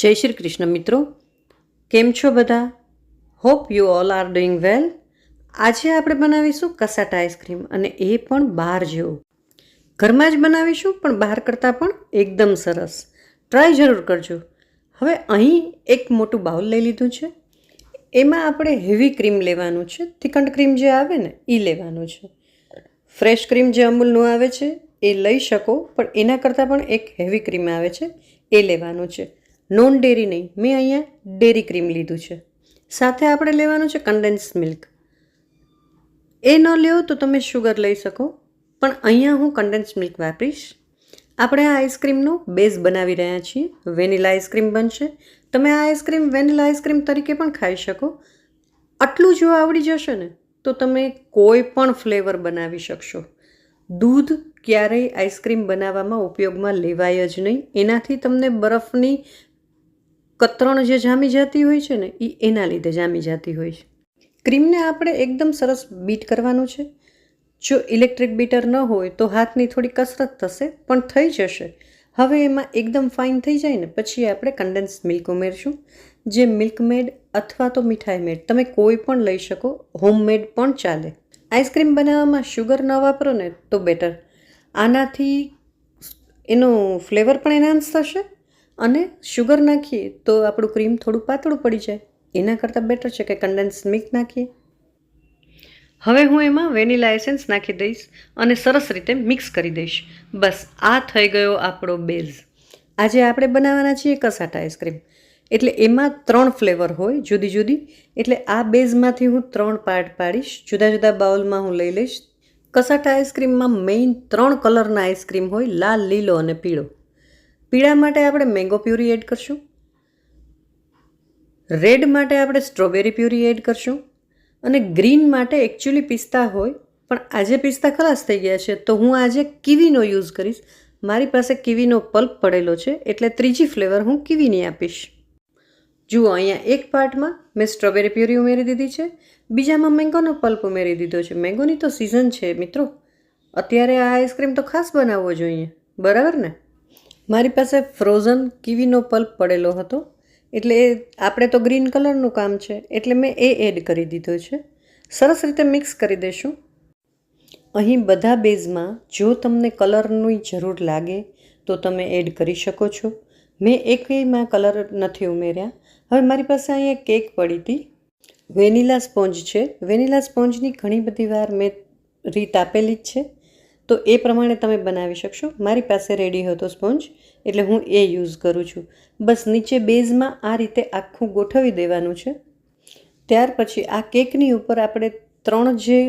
જય શ્રી કૃષ્ણ મિત્રો, કેમ છો બધા? Hope you all are doing વેલ. આજે આપણે બનાવીશું કસાટા આઈસ્ક્રીમ, અને એ પણ બહાર જેવું. ઘરમાં જ બનાવીશું, પણ બહાર કરતાં પણ એકદમ સરસ. ટ્રાય જરૂર કરજો. હવે અહીં એક મોટું બાઉલ લઈ લીધું છે. એમાં આપણે હેવી ક્રીમ લેવાનું છે. થિકન્ડ ક્રીમ જે આવે ને એ લેવાનું છે. ફ્રેશ ક્રીમ જે અમૂલનું આવે છે એ લઈ શકો, પણ એના કરતાં પણ એક હેવી ક્રીમ આવે છે એ લેવાનું છે. નોન ડેરી નહીં, મેં અહીંયા ડેરી ક્રીમ લીધું છે. સાથે આપણે લેવાનું છે કન્ડેન્સ મિલ્ક. એ ન લ્યો તો તમે શુગર લઈ શકો, પણ અહીંયા હું કન્ડેન્સ મિલ્ક વાપરીશ. આપણે આ આઈસ્ક્રીમનો બેઝ બનાવી રહ્યા છીએ. વેનીલા આઈસ્ક્રીમ બનશે. તમે આ આઈસ્ક્રીમ વેનીલા આઈસ્ક્રીમ તરીકે પણ ખાઈ શકો. આટલું જો આવડી જશે ને તો તમે કોઈ પણ ફ્લેવર બનાવી શકશો. દૂધ ક્યારેય આઈસ્ક્રીમ બનાવવામાં ઉપયોગમાં લેવાય જ નહીં. એનાથી તમને બરફની કતરણ જે જામી જતી હોય છે ને એ એના લીધે જામી જતી હોય છે. ક્રીમને આપણે એકદમ સરસ બીટ કરવાનું છે. જો ઇલેક્ટ્રિક બીટર ન હોય તો હાથની થોડી કસરત થશે, પણ થઈ જશે. હવે એમાં એકદમ ફાઇન થઈ જાય ને પછી આપણે કન્ડેન્સ મિલ્ક ઉમેરશું. જે મિલ્કમેડ અથવા તો મીઠાઈ મેડ તમે કોઈ પણ લઈ શકો, હોમમેડ પણ ચાલે. આઈસ્ક્રીમ બનાવવામાં શુગર ન વાપરો ને તો બેટર. આનાથી એનો ફ્લેવર પણ એનહાન્સ થશે, અને શુગર નાખીએ તો આપણું ક્રીમ થોડું પાતળું પડી જાય. એના કરતાં બેટર છે કે કન્ડેન્સ મિલ્ક નાખીએ. હવે હું એમાં વેનીલા એસેન્સ નાખી દઈશ અને સરસ રીતે મિક્સ કરી દઈશ. બસ આ થઈ ગયો આપણો બેઝ. આજે આપણે બનાવવાના છીએ કસાટા આઈસ્ક્રીમ. એટલે એમાં 3 ફ્લેવર હોય જુદી જુદી. એટલે આ બેઝમાંથી હું 3 પાર્ટ પાડીશ. જુદા જુદા બાઉલમાં હું લઈ લઈશ. કસાટા આઈસ્ક્રીમમાં મેઇન 3 કલરના આઈસ્ક્રીમ હોય, લાલ, લીલો અને પીળો. પીળા માટે આપણે મેંગો પ્યુરી એડ કરશું. રેડ માટે આપણે સ્ટ્રોબેરી પ્યુરી એડ કરશું. અને ગ્રીન માટે એકચ્યુઅલી પિસ્તા હોય, પણ આજે પિસ્તા ખલાસ થઈ ગયા છે તો હું આજે કીવીનો યુઝ કરીશ. મારી પાસે કીવીનો પલ્પ પડેલો છે, એટલે ત્રીજી ફ્લેવર હું કીવીની આપીશ. જુઓ, અહીંયા એક પાર્ટમાં મેં સ્ટ્રોબેરી પ્યુરી ઉમેરી દીધી છે, બીજામાં મેંગોનો પલ્પ ઉમેરી દીધો છે. મેંગોની તો સિઝન છે મિત્રો, અત્યારે આ આઈસ્ક્રીમ તો ખાસ બનાવવો જોઈએ, બરાબર ને? મારી પાસે ફ્રોઝન કીવીનો પલ્પ પડેલો હતો, એટલે આપણે તો ગ્રીન કલરનું કામ છે એટલે મેં એ એડ કરી દીધો છે. સરસ રીતે મિક્સ કરી દઈશું. અહીં બધા બેઝમાં જો તમને કલરની જરૂર લાગે તો તમે એડ કરી શકો છો. મેં એકમાં કલર નથી ઉમેર્યા. હવે મારી પાસે અહીંયા કેક પડી હતી. વેનીલા સ્પોન્જ છે. વેનીલા સ્પોન્જની ઘણી બધી વાર મેં રીત આપેલી જ છે, તો એ પ્રમાણે તમે બનાવી શકશો. મારી પાસે રેડી હતો સ્પોન્જ, એટલે હું એ યુઝ કરું છું. બસ નીચે બેઝમાં આ રીતે આખું ગોઠવી દેવાનું છે. ત્યાર પછી આ કેકની ઉપર આપણે 3 જે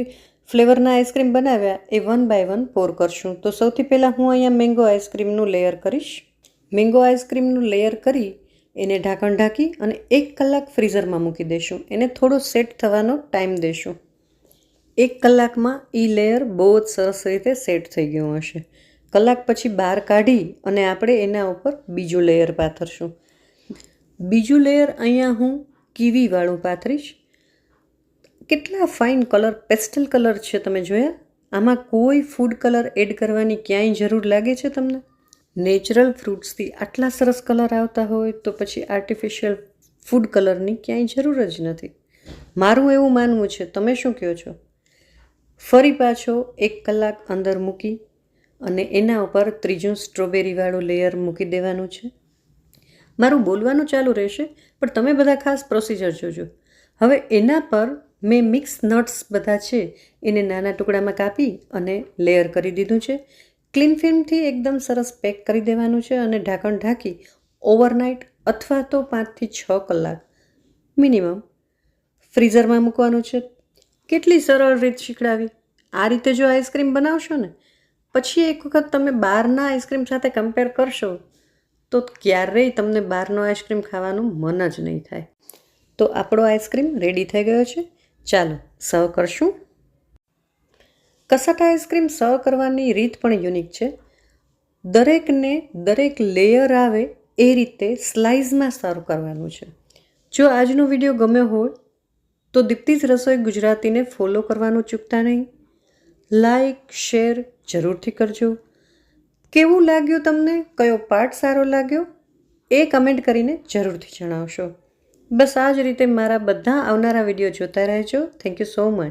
ફ્લેવરના આઈસ્ક્રીમ બનાવ્યા એ 1 બાય 1 પોર કરશું. તો સૌથી પહેલાં હું અહીંયા મેંગો આઈસ્ક્રીમનું લેયર કરીશ. મેંગો આઈસ્ક્રીમનું લેયર કરી એને ઢાંકણ ઢાંકી અને 1 કલાક ફ્રીઝરમાં મૂકી દઈશું. એને થોડો સેટ થવાનો ટાઈમ દઈશું. 1 કલાકમાં એ લેયર બહુ જ સરસ રીતે સેટ થઈ ગયું હશે. કલાક પછી બહાર કાઢી અને આપણે એના ઉપર બીજું લેયર પાથરશું. બીજું લેયર અહીંયા હું કીવીવાળું પાથરીશ. કેટલા ફાઇન કલર, પેસ્ટલ કલર છે, તમે જોયા? આમાં કોઈ ફૂડ કલર એડ કરવાની ક્યાંય જરૂર લાગે છે તમને? નેચરલ ફ્રૂટ્સથી આટલા સરસ કલર આવતા હોય તો પછી આર્ટિફિશિયલ ફૂડ કલરની ક્યાંય જરૂર જ નથી. મારું એવું માનવું છે. તમે શું કહો છો? ફરી પાછો 1 કલાક અંદર મૂકી અને એના ઉપર ત્રીજું સ્ટ્રોબેરીવાળું લેયર મૂકી દેવાનું છે. મારું બોલવાનું ચાલુ રહેશે, પણ તમે બધા ખાસ પ્રોસિજર જોજો. હવે એના પર મેં મિક્સ નટ્સ બધા છે એને નાના ટુકડામાં કાપી અને લેયર કરી દીધું છે. ક્લીન ફિલ્મથી એકદમ સરસ પેક કરી દેવાનું છે અને ઢાંકણ ઢાંકી ઓવરનાઇટ અથવા તો 5 થી 6 કલાક મિનિમમ ફ્રીઝરમાં મૂકવાનું છે. કેટલી સરળ રીત શીખડાવી. આ રીતે જો આઈસ્ક્રીમ બનાવશો ને પછી એક વખત તમે બહારના આઈસ્ક્રીમ સાથે કમ્પેર કરશો તો ક્યારેય તમને બહારનો આઈસ્ક્રીમ ખાવાનું મન જ નહીં થાય. તો આપણો આઈસ્ક્રીમ રેડી થઈ ગયો છે. ચાલો સર્વ કરશું. કસાટા આઈસ્ક્રીમ સર્વ કરવાની રીત પણ યુનિક છે. દરેકને દરેક લેયર આવે એ રીતે સ્લાઇસમાં સર્વ કરવાનું છે. જો આજનો વિડીયો ગમ્યો હોય તો દીપ્તિઝ રસોઈ ગુજરાતીને ફોલો કરવાનું ચૂકતા નહીં. લાઈક, શેર જરૂરથી કરજો. કેવું લાગ્યું તમને? કયો પાર્ટ સારો લાગ્યો એ કમેન્ટ કરીને જરૂરથી જણાવશો. બસ આ જ રીતે મારા બધા આવનારા વિડીયો જોતા રહેજો. Thank you so much.